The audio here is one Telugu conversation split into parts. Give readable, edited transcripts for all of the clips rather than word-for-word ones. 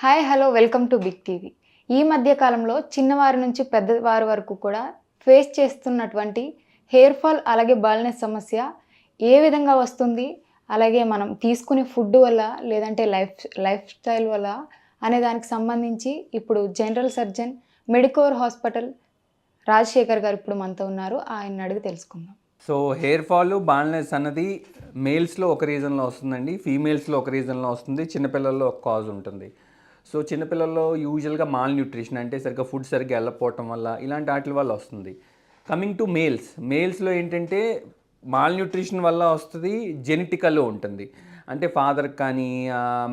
Hi hello welcome to big TV. ఈ మధ్య కాలంలో చిన్నవారి నుంచి పెద్దవారి వరకు కూడా ఫేస్ చేస్తున్నటువంటి హెయిర్ ఫాల్ అలాగే బాల్నెస్ సమస్య ఏ విధంగా వస్తుంది? అలాగే మనం తీసుకునే ఫుడ్ వల్ల లేదంటే లైఫ్ స్టైల్ వల్ల అనే దానికి సంబంధించి ఇప్పుడు general surgeon Medicore hospital Rajasekhar గారు ఇప్పుడు మనతో ఉన్నారు. ఆయన్ని అడిగి తెలుసుకుందాం. సో హెయిర్ ఫాల్ బాల్నెస్ అన్నది మేల్స్లో ఒక రీజన్లో వస్తుందండి, ఫీమేల్స్లో ఒక రీజన్లో వస్తుంది, చిన్నపిల్లల్లో ఒక కాజ్ ఉంటుంది. సో చిన్నపిల్లల్లో యూజువల్గా మాల్ న్యూట్రిషన్ అంటే సరిగ్గా ఫుడ్ సరిగ్గా వెళ్ళకపోవటం వల్ల ఇలాంటి వాటి వల్ల వస్తుంది. కమింగ్ టు మేల్స్లో ఏంటంటే మాల్ న్యూట్రిషన్ వల్ల వస్తుంది, జెనెటికల్లో ఉంటుంది. అంటే ఫాదర్కి కానీ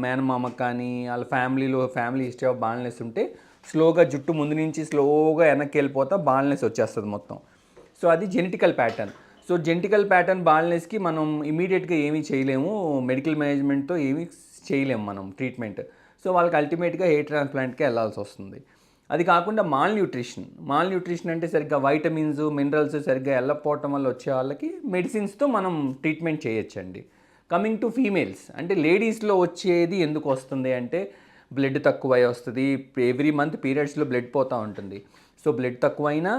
మేనమామకి కానీ వాళ్ళ ఫ్యామిలీ హిస్టరీ ఆఫ్ బాల్నెస్ ఉంటే స్లోగా జుట్టు ముందు నుంచి స్లోగా వెనక్కి వెళ్ళిపోతా బాల్నెస్ వచ్చేస్తుంది మొత్తం. సో అది genetical pattern. So genetical pattern బాల్నెస్కి మనం ఇమీడియట్గా ఏమీ చేయలేము, మెడికల్ మేనేజ్మెంట్తో ఏమీ చేయలేము మనం ట్రీట్మెంట్. సో వాళ్ళకి అల్టిమేట్గా హెయిర్ ట్రాన్స్ప్లాంట్కి వెళ్ళాల్సి వస్తుంది. అది కాకుండా మాల్ న్యూట్రిషన్ అంటే సరిగ్గా వైటమిన్స్ మినరల్స్ సరిగ్గా వెళ్ళకపోవటం వల్ల వచ్చే వాళ్ళకి మెడిసిన్స్తో మనం ట్రీట్మెంట్ చేయొచ్చండి. కమింగ్ టు ఫీమేల్స్ అంటే లేడీస్లో వచ్చేది ఎందుకు వస్తుంది అంటే బ్లడ్ తక్కువై వస్తుంది. ఎవ్రీ మంత్ పీరియడ్స్లో బ్లడ్ పోతూ ఉంటుంది. సో బ్లడ్ తక్కువైనా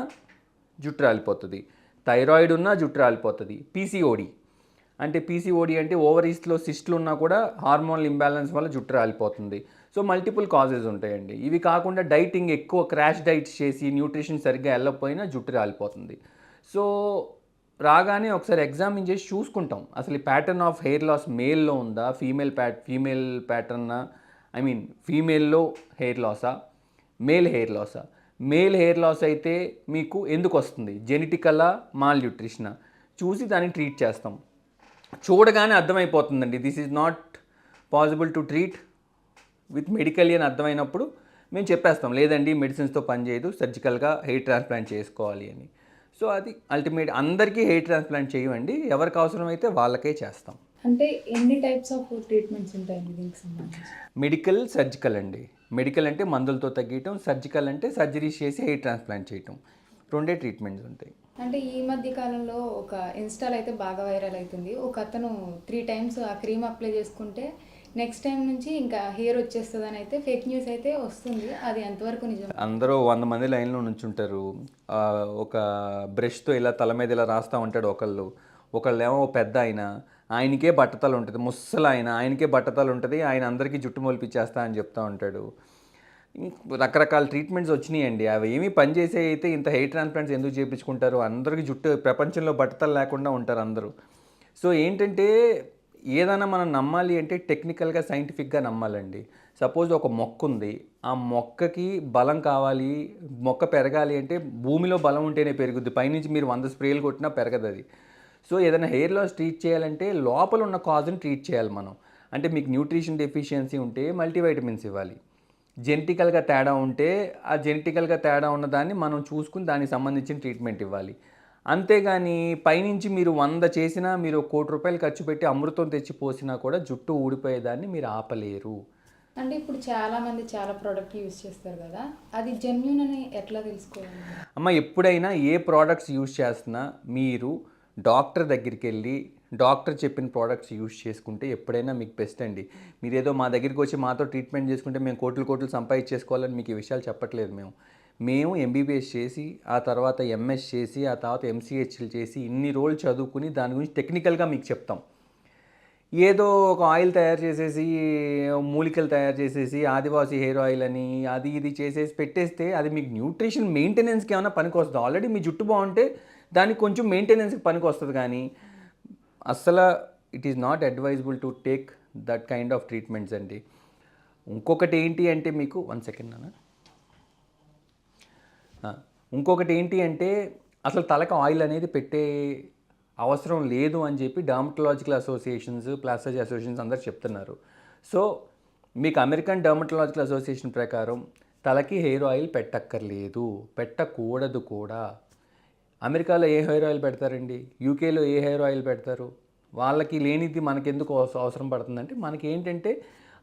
జుట్టు రాలిపోతుంది, థైరాయిడ్ ఉన్నా జుట్టు రాలిపోతుంది. పీసీఓడి అంటే ఓవరీస్లో సిస్ట్లు ఉన్నా కూడా హార్మోనల్ ఇంబ్యాలెన్స్ వల్ల జుట్టు రాలిపోతుంది. సో మల్టిపుల్ కాజెస్ ఉంటాయండి. ఇవి కాకుండా డైటింగ్ ఎక్కువ క్రాష్ డైట్స్ చేసి న్యూట్రిషన్ సరిగ్గా వెళ్ళకపోయినా జుట్టు రాలిపోతుంది. సో రాగానే ఒకసారి ఎగ్జామిన్ చేసి చూసుకుంటాం అసలు ఈ ప్యాటర్న్ ఆఫ్ హెయిర్ లాస్ మేల్లో ఉందా, ఫీమేల్ ప్యాటర్నా, ఫీమేల్లో హెయిర్ లాసా, మేల్ హెయిర్ లాస్ అయితే మీకు ఎందుకు వస్తుంది, జెనెటికలా మాల్ న్యూట్రిషనా చూసి దాన్ని ట్రీట్ చేస్తాం. చూడగానే అర్థమైపోతుందండి this is not possible to treat with medically అని అర్థమైనప్పుడు మేము చెప్పేస్తాం లేదండి మెడిసిన్స్తో పనిచేయదు, సర్జికల్గా హెయిర్ ట్రాన్స్ప్లాంట్ చేసుకోవాలి అని. సో అది అల్టిమేట్ అందరికీ హెయిర్ ట్రాన్స్ప్లాంట్ చేయమండి, ఎవరికి అవసరమైతే వాళ్ళకే చేస్తాం. అంటే ఎన్ని టైప్స్ ఆఫ్ ట్రీట్మెంట్స్ ఉంటాయండి దీనికి సంబంధించి? మెడికల్, సర్జికల్ అండి. మెడికల్ అంటే మందులతో తగ్గించడం, సర్జికల్ అంటే సర్జరీస్ చేసి హెయిర్ ట్రాన్స్ప్లాంట్ చేయటం. రెండే ట్రీట్మెంట్స్ ఉంటాయి. అంటే ఈ మధ్య కాలంలో ఒక ఇన్స్టాల్ అయితే బాగా వైరల్ అవుతుంది. ఒక అతను 3 times ఆ క్రీమ్ అప్లై చేసుకుంటే నెక్స్ట్ టైం నుంచి ఇంకా హెయిర్ వచ్చేస్తుంది అని అయితే ఫేక్ న్యూస్ అయితే వస్తుంది. అది ఎంతవరకు నిజం? అందరూ 100 మంది లైన్లో నుంచుంటారు. ఒక బ్రష్తో ఇలా తల మీద ఇలా రాస్తూ ఉంటాడు ఒకళ్ళేమో పెద్ద ఆయనకే బట్టతలు ఉంటుంది, ఆయనకే బట్టతలు ఉంటుంది, ఆయన అందరికీ జుట్టు మొలిపించేస్తా అని చెప్తూ ఉంటాడు. రకరకాల ట్రీట్మెంట్స్ వచ్చినాయండి, అవి ఏమీ పనిచేసే అయితే ఇంత హెయిర్ ట్రాన్స్ప్లాంట్స్ ఎందుకు చేయించుకుంటారు? అందరికీ జుట్టు ప్రపంచంలో బట్టతలు లేకుండా ఉంటారు అందరూ. సో ఏంటంటే ఏదైనా మనం నమ్మాలి అంటే టెక్నికల్గా సైంటిఫిక్గా నమ్మాలండి. సపోజ్ ఒక మొక్క ఉంది, ఆ మొక్కకి బలం కావాలి, మొక్క పెరగాలి అంటే భూమిలో బలం ఉంటేనే పెరుగుద్ది, పైనుంచి మీరు 100 స్ప్రేలు కొట్టినా పెరగదు అది. సో ఏదైనా హెయిర్ లాస్ ట్రీట్ చేయాలంటే లోపల ఉన్న కాజ్ని ట్రీట్ చేయాలి మనం. అంటే మీకు న్యూట్రిషన్ డెఫిషియన్సీ ఉంటే మల్టీవైటమిన్స్ ఇవ్వాలి, జెనెటికల్గా తేడా ఉంటే ఆ జెనెటికల్గా తేడా ఉన్నదాన్ని మనం చూసుకుని దానికి సంబంధించిన ట్రీట్మెంట్ ఇవ్వాలి. అంతేగాని పైనుంచి మీరు 100 చేసినా, మీరు ₹1,00,00,000 ఖర్చు పెట్టి అమృతం తెచ్చి పోసినా కూడా జుట్టు ఊడిపోయేదాన్ని మీరు ఆపలేరు. అంటే ఇప్పుడు చాలామంది చాలా ప్రోడక్ట్ యూజ్ చేస్తారు కదా, అది జెన్యూన్ అని ఎట్లా తెలుసుకోవాలి? అమ్మ ఎప్పుడైనా ఏ ప్రోడక్ట్స్ యూజ్ చేస్తున్నా మీరు డాక్టర్ దగ్గరికి వెళ్ళి డాక్టర్ చెప్పిన ప్రోడక్ట్స్ యూజ్ చేసుకుంటే ఎప్పుడైనా మీకు బెస్ట్ అండి. మీరేదో మా దగ్గరికి వచ్చి మాతో ట్రీట్మెంట్ చేసుకుంటే మేము కోట్లు సంపాదించేసుకోవాలని మీకు ఈ విషయాలు చెప్పట్లేదు. మేము ఎంబీబీఎస్ చేసి ఆ తర్వాత ఎంఎస్ చేసి ఆ తర్వాత ఎంసీహెచ్లు చేసి ఇన్ని రోజులు చదువుకుని దాని గురించి టెక్నికల్గా మీకు చెప్తాం. ఏదో ఒక ఆయిల్ తయారు చేసేసి మూలికలు తయారు చేసేసి ఆదివాసీ హెయిర్ ఆయిల్ అని అది ఇది చేసేసి పెట్టేస్తే అది మీకు న్యూట్రిషన్ మెయింటెనెన్స్కి ఏమైనా పనికి వస్తుంది. ఆల్రెడీ మీ జుట్టు బాగుంటే దానికి కొంచెం మెయింటెనెన్స్కి పనికి వస్తుంది, కానీ అస్సలు it is not advisable to take that kind of treatments అండి. ఇంకొకటి ఏంటి అంటే మీకు 1 సెకండ్ నాన్న, ఇంకొకటి ఏంటి అంటే అసలు తలకు ఆయిల్ అనేది పెట్టే అవసరం లేదు అని చెప్పి డర్మటలాజికల్ అసోసియేషన్స్, ప్లాస్టిక్ అసోసియేషన్స్ అందరు చెప్తున్నారు. సో మీకు అమెరికన్ డర్మటలాజికల్ అసోసియేషన్ ప్రకారం తలకి హెయిర్ ఆయిల్ పెట్టక్కర్లేదు, పెట్టకూడదు కూడా. అమెరికాలో ఏ హెయిర్ ఆయిల్ పెడతారండి, యూకేలో ఏ హెయిర్ ఆయిల్ పెడతారు? వాళ్ళకి లేనిది మనకెందుకు అవసరం పడుతుందంటే మనకి ఏంటంటే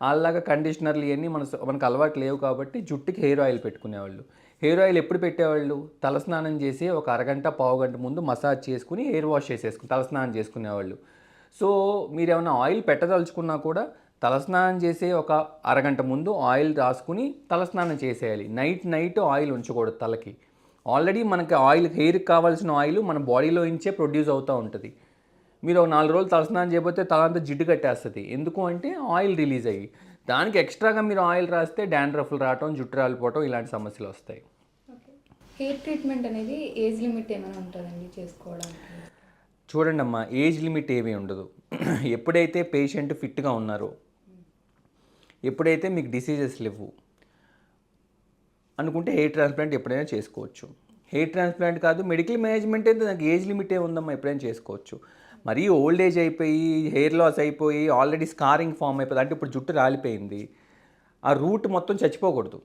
వాళ్ళలాగా కండిషనర్లు ఇవన్నీ మనకు అలవాటు లేవు కాబట్టి జుట్టుకి హెయిర్ ఆయిల్ పెట్టుకునేవాళ్ళు. హెయిర్ ఆయిల్ ఎప్పుడు పెట్టేవాళ్ళు? తలస్నానం చేసి ఒక అరగంట పావుగంట ముందు మసాజ్ చేసుకుని హెయిర్ వాష్ చేసేసుకుని తలస్నానం చేసుకునేవాళ్ళు. సో మీరు ఏమైనా ఆయిల్ పెట్టదలుచుకున్నా కూడా తలస్నానం చేసే ఒక అరగంట ముందు ఆయిల్ రాసుకుని తలస్నానం చేసేయాలి. నైట్ ఆయిల్ ఉంచకూడదు తలకి. ఆల్రెడీ మనకి ఆయిల్, హెయిర్కి కావాల్సిన ఆయిల్ మన బాడీలో నుంచే ప్రొడ్యూస్ అవుతూ ఉంటుంది. మీరు ఒక 4 రోజులు తలస్నానం చేయకపోతే తల అంతా జిడ్డు కట్టేస్తుంది. ఎందుకు అంటే ఆయిల్ రిలీజ్ అయ్యి. దానికి ఎక్స్ట్రాగా మీరు ఆయిల్ రాస్తే డాండ్రఫ్లు రావటం, జుట్టు రాలిపోవటం ఇలాంటి సమస్యలు వస్తాయి. హెయిర్ ట్రీట్మెంట్ అనేది ఏజ్ లిమిట్ ఏమైనా ఉంటుందండి చేసుకోవడానికి? చూడండి అమ్మా, ఏజ్ లిమిట్ ఏమీ ఉండదు. ఎప్పుడైతే పేషెంట్ ఫిట్గా ఉన్నారో, ఎప్పుడైతే మీకు డిసీజెస్ లేవు అనుకుంటే హెయిర్ ట్రాన్స్ప్లాంట్ ఎప్పుడైనా చేసుకోవచ్చు. హెయిర్ ట్రాన్స్ప్లాంట్ కాదు, మెడికల్ మేనేజ్మెంట్ అయితే దానికి ఏజ్ లిమిటే ఉందమ్మా, ఎప్పుడైనా చేసుకోవచ్చు. మరీ ఓల్డ్ ఏజ్ అయిపోయి, హెయిర్ లాస్ అయిపోయి, ఆల్రెడీ స్కారింగ్ ఫామ్ అయిపోయింది అంటే ఇప్పుడు జుట్టు రాలిపోయింది, ఆ రూట్ మొత్తం చచ్చిపోకూడదు.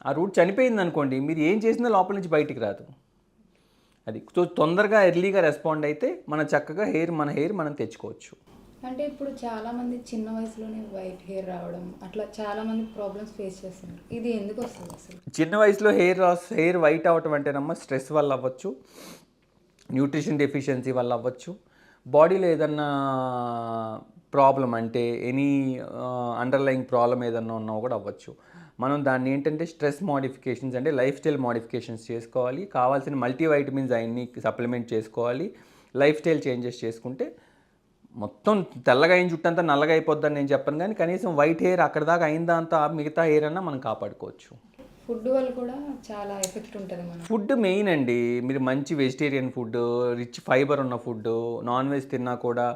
ఆ రూట్ చనిపోయింది అనుకోండి, మీరు ఏం చేసినా లోపల నుంచి బయటికి రాదు. అది తొందరగా ఎర్లీగా రెస్పాండ్ అయితే మన చక్కగా మన హెయిర్ మనం తెచ్చుకోవచ్చు. అంటే ఇప్పుడు చాలామంది చిన్న వయసులోనే వైట్ హెయిర్ రావడం అట్లా చాలామంది ప్రాబ్లమ్స్ ఫేస్ చేస్తున్నారు. ఇది ఎందుకు వస్తుంది అసలు? చిన్న వయసులో హెయిర్ వైట్ అవ్వటం అంటేనమ్మా స్ట్రెస్ వల్ల అవ్వచ్చు, న్యూట్రిషన్ డెఫిషియన్సీ వల్ల అవ్వచ్చు, బాడీలో ఏదన్నా ప్రాబ్లం అంటే ఎనీ అండర్లయింగ్ ప్రాబ్లం ఏదన్నా ఉన్నా కూడా అవ్వచ్చు. మనం దాన్ని ఏంటంటే స్ట్రెస్ మోడిఫికేషన్స్ అంటే లైఫ్ స్టైల్ మోడిఫికేషన్స్ చేసుకోవాలి. కావాల్సిన మల్టీవైటమిన్స్ అవన్నీ సప్లిమెంట్ చేసుకోవాలి. లైఫ్ స్టైల్ చేంజెస్ చేసుకుంటే మొత్తం తెల్లగా అయిన జుట్టు అంతా నల్లగా అయిపోద్దని నేను చెప్పను, కానీ కనీసం వైట్ హెయిర్ అక్కడ దాకా అయిందంతా మిగతా హెయిర్ అన్నా మనం కాపాడుకోవచ్చు. ఫుడ్ వల్ల కూడా చాలా ఎఫెక్ట్ ఉంటుంది. మనం ఫుడ్ మెయిన్ అండి. మీరు మంచి వెజిటేరియన్ ఫుడ్, రిచ్ ఫైబర్ ఉన్న ఫుడ్, నాన్ వెజ్ తిన్నా కూడా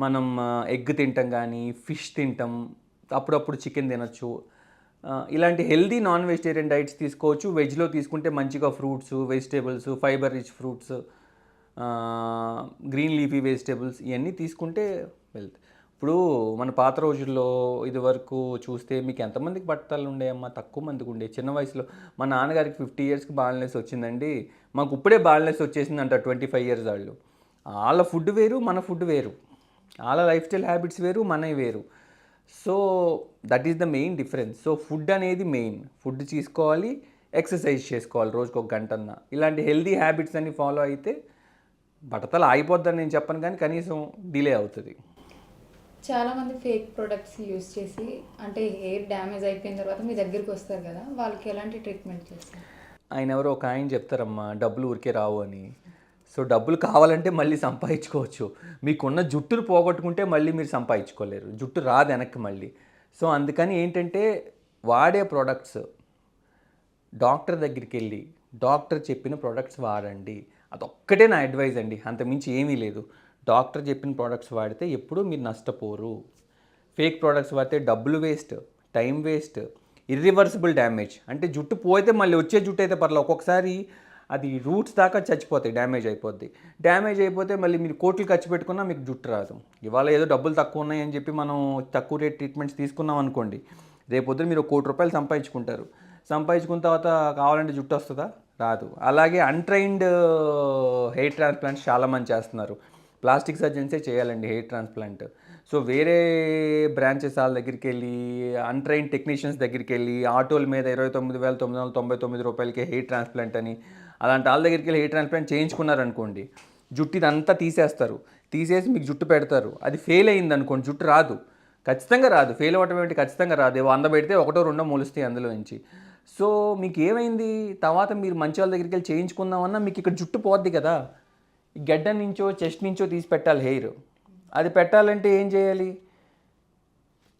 మనం ఎగ్ తింటాం కానీ ఫిష్ తింటాం, అప్పుడప్పుడు చికెన్ తినచ్చు. ఇలాంటి హెల్దీ నాన్ వెజిటేరియన్ డైట్స్ తీసుకోవచ్చు. వెజ్లో తీసుకుంటే మంచిగా fruits, vegetables, fibre rich fruits, green leafy vegetables ఇవన్నీ తీసుకుంటే వెళ్తాయి. ఇప్పుడు మన పాత రోజుల్లో ఇది వరకు చూస్తే మీకు ఎంతమందికి బట్టలు ఉండేయమ్మా? తక్కువ మందికి ఉండే. చిన్న వయసులో మా నాన్నగారికి 50 ఇయర్స్కి బాల్నెస్ వచ్చిందండి. మాకు ఇప్పుడే బాల్నెస్ వచ్చేసిందంట 25 ఇయర్స్ వాళ్ళు. వాళ్ళ ఫుడ్ వేరు, మన ఫుడ్ వేరు. వాళ్ళ లైఫ్ స్టైల్ హ్యాబిట్స్ వేరు, మనవి వేరు. So that is the main difference. So food అనేది మెయిన్. ఫుడ్ తీసుకోవాలి, ఎక్సర్సైజ్ చేసుకోవాలి రోజుకు 1 గంటన్నా. ఇలాంటి హెల్దీ హ్యాబిట్స్ అన్ని ఫాలో అయితే బట్టతల ఆగిపోద్దని నేను చెప్పను, కానీ కనీసం డిలే అవుతుంది. చాలామంది ఫేక్ ప్రొడక్ట్స్ యూస్ చేసి అంటే హెయిర్ డ్యామేజ్ అయిపోయిన తర్వాత మీ దగ్గరికి వస్తారు కదా, వాళ్ళకి ఎలాంటి ట్రీట్మెంట్ చేస్తారు? ఎవరో ఒక ఆయన చెప్తారమ్మా, డబ్బులు ఊరికే రావు అని. సో డబ్బులు కావాలంటే మళ్ళీ సంపాదించుకోవచ్చు. మీకున్న జుట్టును పోగొట్టుకుంటే మళ్ళీ మీరు సంపాదించుకోలేరు. జుట్టు రాదు వెనక్కి మళ్ళీ. సో అందుకని ఏంటంటే వాడే ప్రోడక్ట్స్ డాక్టర్ దగ్గరికి వెళ్ళి డాక్టర్ చెప్పిన ప్రోడక్ట్స్ వాడండి. అదొక్కటే నా అడ్వైజ్ అండి, అంతమించి ఏమీ లేదు. డాక్టర్ చెప్పిన ప్రోడక్ట్స్ వాడితే ఎప్పుడూ మీరు నష్టపోరు. ఫేక్ ప్రోడక్ట్స్ వాడితే డబ్బులు waste, time waste, irreversible damage. అంటే జుట్టు పోతే మళ్ళీ వచ్చే జుట్టు అయితే పర్లేదు, ఒక్కొక్కసారి అది రూట్స్ దాకా చచ్చిపోతాయి, డ్యామేజ్ అయిపోద్ది. డ్యామేజ్ అయిపోతే మళ్ళీ మీరు కోట్లు ఖర్చు పెట్టుకున్నా మీకు జుట్టు రాదు. ఇవాళ ఏదో డబ్బులు తక్కువ ఉన్నాయని చెప్పి మనం తక్కువ రేట్ ట్రీట్మెంట్స్ తీసుకున్నాం అనుకోండి, రేపొద్దున మీరు 1 కోటి రూపాయలు సంపాదించుకుంటారు. సంపాదించుకున్న తర్వాత కావాలంటే జుట్టు వస్తుందా? రాదు. అలాగే అన్ట్రైన్డ్ హెయిర్ ట్రాన్స్ప్లాంట్స్ చాలామంది చేస్తున్నారు. ప్లాస్టిక్ సర్జన్సే చేయాలండి హెయిర్ ట్రాన్స్ప్లాంట్. సో వేరే బ్రాంచెస్ వాళ్ళ దగ్గరికి వెళ్ళి, అన్ట్రైన్డ్ టెక్నీషియన్స్ దగ్గరికి వెళ్ళి ఆటోల మీద 29,999 రూపాయలకి హెయిర్ ట్రాన్స్ప్లాంట్ అని అలాంటి వాళ్ళ దగ్గరికి వెళ్ళి హెయిర్ ట్రాన్స్ప్లాంట్ చేయించుకున్నారనుకోండి, జుట్టు ఇదంతా తీసేస్తారు. తీసేసి మీకు జుట్టు పెడతారు. అది ఫెయిల్ అయింది అనుకోండి, జుట్టు రాదు, ఖచ్చితంగా రాదు. ఫెయిల్ అవ్వటం ఏంటి? ఖచ్చితంగా రాదు. 100 పెడితే 1-2 మొలుస్తాయి అందులో నుంచి. సో మీకు ఏమైంది? తర్వాత మీరు మంచి వాళ్ళ దగ్గరికి వెళ్ళి చేయించుకుందామన్నా మీకు ఇక్కడ జుట్టు పోద్ది కదా. గడ్డ నుంచో చెస్ట్ నుంచో తీసి పెట్టాలి హెయిర్. అది పెట్టాలంటే ఏం చేయాలి?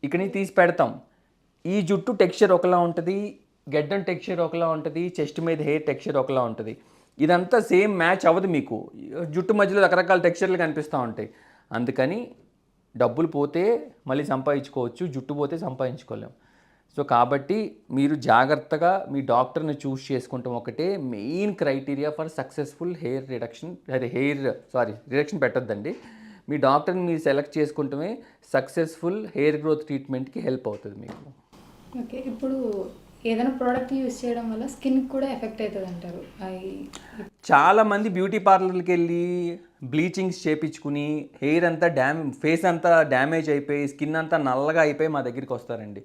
ఇక్కడి నుంచి తీసి పెడతాం. ఈ జుట్టు టెక్స్చర్ ఒకలా ఉంటుంది, గడ్డం టెక్స్చర్ ఒకలా ఉంటుంది, చెస్ట్ మీద హెయిర్ టెక్స్చర్ ఒకలా ఉంటుంది. ఇదంతా సేమ్ మ్యాచ్ అవ్వదు మీకు. జుట్టు మధ్యలో రకరకాల టెక్స్చర్లు కనిపిస్తూ ఉంటాయి. అందుకని డబ్బులు పోతే మళ్ళీ సంపాదించుకోవచ్చు, జుట్టు పోతే సంపాదించుకోలేం. సో కాబట్టి మీరు జాగ్రత్తగా మీ డాక్టర్ని చూస్ చేసుకుంటాం ఒకటే main criteria for successful hair reduction. Reduction పెట్టద్దండి. మీ డాక్టర్ని మీరు సెలెక్ట్ చేసుకుంటమే సక్సెస్ఫుల్ హెయిర్ గ్రోత్ ట్రీట్మెంట్కి హెల్ప్ అవుతుంది మీకు. ఓకే, ఇప్పుడు ఏదైనా ప్రోడక్ట్ యూస్ చేయడం వల్ల స్కిన్ కూడా ఎఫెక్ట్ అవుతుంది అంటారు. చాలామంది బ్యూటీ పార్లర్కి వెళ్ళి బ్లీచింగ్స్ చేయించుకుని హెయిర్ అంతా ఫేస్ అంతా డ్యామేజ్ అయిపోయి, స్కిన్ అంతా నల్లగా అయిపోయి మా దగ్గరికి వస్తారండి.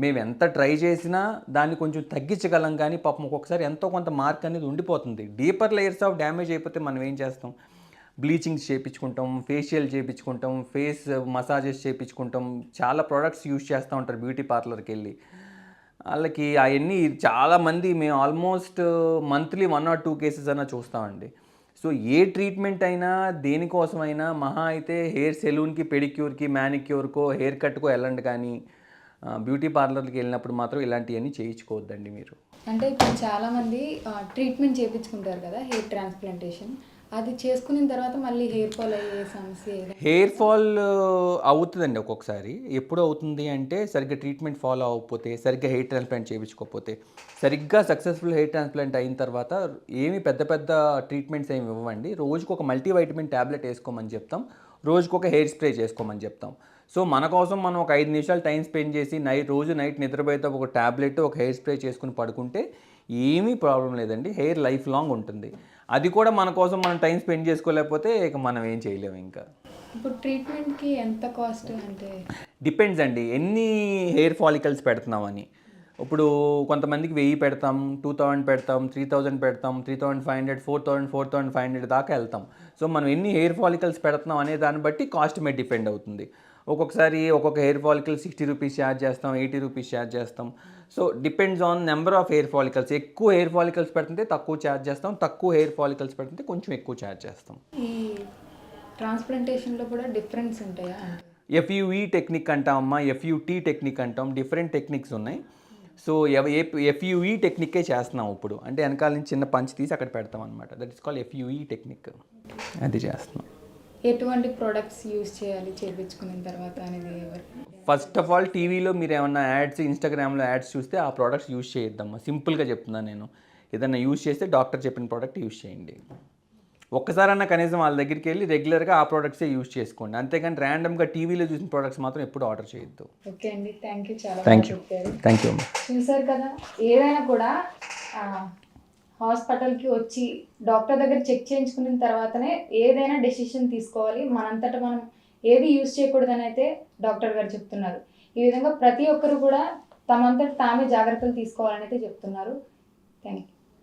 మేము ఎంత ట్రై చేసినా దాన్ని కొంచెం తగ్గించగలం, కానీ పాపం ఒక్కొక్కసారి ఎంతో కొంత మార్క్ అనేది ఉండిపోతుంది. డీపర్ లేయర్స్ ఆఫ్ డ్యామేజ్ అయిపోతే మనం ఏం చేస్తాం? బ్లీచింగ్స్ చేయించుకుంటాం, ఫేషియల్ చేయించుకుంటాం, ఫేస్ మసాజెస్ చేయించుకుంటాం, చాలా ప్రోడక్ట్స్ యూజ్ చేస్తూ ఉంటారు బ్యూటీ పార్లర్కి వెళ్ళి. వాళ్ళకి అవన్నీ చాలామంది మేము ఆల్మోస్ట్ మంత్లీ 1 or 2 కేసెస్ అన్నా చూస్తామండి. సో ఏ ట్రీట్మెంట్ అయినా దేనికోసమైనా మహా అయితే హెయిర్ సెలూన్కి, పెడిక్యూర్కి, మ్యానిక్యూర్కో, హెయిర్ కట్కో వెళ్ళండి, కానీ బ్యూటీ పార్లర్కి వెళ్ళినప్పుడు మాత్రం ఇలాంటివన్నీ చేయించుకోవద్దండి మీరు. అంటే ఇప్పుడు చాలామంది ట్రీట్మెంట్ చేయించుకుంటారు కదా, హెయిర్ ట్రాన్స్ప్లాంటేషన్. అది చేసుకున్న తర్వాత మళ్ళీ హెయిర్ ఫాల్ అయ్యే సమస్య ఏదైనా? హెయిర్ ఫాల్ అవుతుందండి ఒక్కొక్కసారి. ఎప్పుడు అవుతుంది అంటే సరిగ్గా ట్రీట్మెంట్ ఫాలో అవ్వకపోతే, సరిగ్గా హెయిర్ ట్రాన్స్ప్లాంట్ చేయించుకోకపోతే. సరిగ్గా సక్సెస్ఫుల్ హెయిర్ ట్రాన్స్ప్లాంట్ అయిన తర్వాత ఏమి పెద్ద పెద్ద ట్రీట్మెంట్స్ ఏమి ఇవ్వండి. రోజుకు ఒక మల్టీవైటమిన్ ట్యాబ్లెట్ వేసుకోమని చెప్తాం, రోజుకు ఒక హెయిర్ స్ప్రే చేసుకోమని చెప్తాం. సో మన కోసం మనం ఒక 5 నిమిషాలు టైం స్పెండ్ చేసి రోజు నైట్ నిద్రపోయేతో ఒక ట్యాబ్లెట్, ఒక హెయిర్ స్ప్రే చేసుకుని పడుకుంటే ఏమీ ప్రాబ్లం లేదండి. హెయిర్ లైఫ్ లాంగ్ ఉంటుంది. అది కూడా మన కోసం మనం టైం స్పెండ్ చేసుకోలేకపోతే ఇక మనం ఏం చేయలేము ఇంకా. ఇప్పుడు ట్రీట్మెంట్కి ఎంత కాస్ట్ అంటే? డిపెండ్స్ అండి, ఎన్ని హెయిర్ ఫాలికల్స్ పెడుతున్నామని. ఇప్పుడు కొంతమందికి 1000 పెడతాం, 2000 పెడతాం, 3000 పెడతాం, 3500, 4000, 4500 దాకా వెళ్తాం. సో మనం ఎన్ని హెయిర్ ఫాలికల్స్ పెడుతున్నాం అనే దాన్ని బట్టి కాస్ట్ మీద డిపెండ్ అవుతుంది. ఒక్కొక్కసారి ఒక్కొక్క హెయిర్ ఫాలికల్ 60 రూపీస్ ఛార్జ్ చేస్తాం, 80 రూపీస్ ఛార్జ్ చేస్తాం. So depends on number of hair follicles. ఎక్కువ హెయిర్ ఫాలికల్స్ పెడుతుంటే తక్కువ ఛార్జ్ చేస్తాం, తక్కువ హెయిర్ ఫాలికల్స్ పెడుతుంటే కొంచెం ఎక్కువ ఛార్జ్ చేస్తాం. ఈ ట్రాన్స్ప్లాంటేషన్లో కూడా డిఫరెన్స్ ఉంటాయా? ఎఫ్యూఈ టెక్నిక్ అంటామమ్మా, ఎఫ్యూటీ టెక్నిక్ అంటాం, డిఫరెంట్ టెక్నిక్స్ ఉన్నాయి. సో ఎఫ్యూఈ టెక్నిక్కే చేస్తున్నాం ఇప్పుడు. అంటే వెనకాల నుంచి చిన్న పంచ్ తీసి అక్కడ పెడతాం అనమాట. That is called ఎఫ్యూఈ technique. అది చేస్తున్నాం. ఎటువంటి ప్రోడక్ట్స్ యూజ్ చేయాలి చేయించుకున్న తర్వాత అనేది ఫస్ట్ ఆఫ్ ఆల్ టీవీలో మీరు ఏమన్నా యాడ్స్, ఇన్స్టాగ్రామ్లో యాడ్స్ చూస్తే ఆ ప్రోడక్ట్స్ యూజ్ చేయొద్దమ్మా. సింపుల్గా చెప్తున్నాను నేను. ఏదన్నా యూజ్ చేస్తే డాక్టర్ చెప్పిన ప్రోడక్ట్ యూజ్ చేయండి. ఒక్కసారన్నా కనీసం వాళ్ళ దగ్గరికి వెళ్ళి రెగ్యులర్గా ఆ ప్రోడక్ట్సే యూజ్ చేసుకోండి. అంతేగాని ర్యాండమ్గా టీవీలో చూసిన ప్రోడక్ట్స్ మాత్రం ఎప్పుడు ఆర్డర్ చేయొద్దు. ఓకే అండి, థ్యాంక్ యూ. చాలా థ్యాంక్ యూ. చెప్పారు. థ్యాంక్ యూ అమ్మా. చూసారు కదా, ఏదైనా కూడా హాస్పిటల్కి వచ్చి డాక్టర్ దగ్గర చెక్ చేయించుకున్న తర్వాతనే ఏదైనా డెసిషన్ తీసుకోవాలి. మనంతటా మనం ఏది యూజ్ చేయకూడదని అయితే డాక్టర్ గారు చెప్తున్నారు. ఈ విధంగా ప్రతి ఒక్కరు కూడా తమంతట తామే జాగ్రత్తలు తీసుకోవాలని అయితే చెప్తున్నారు. Thank you.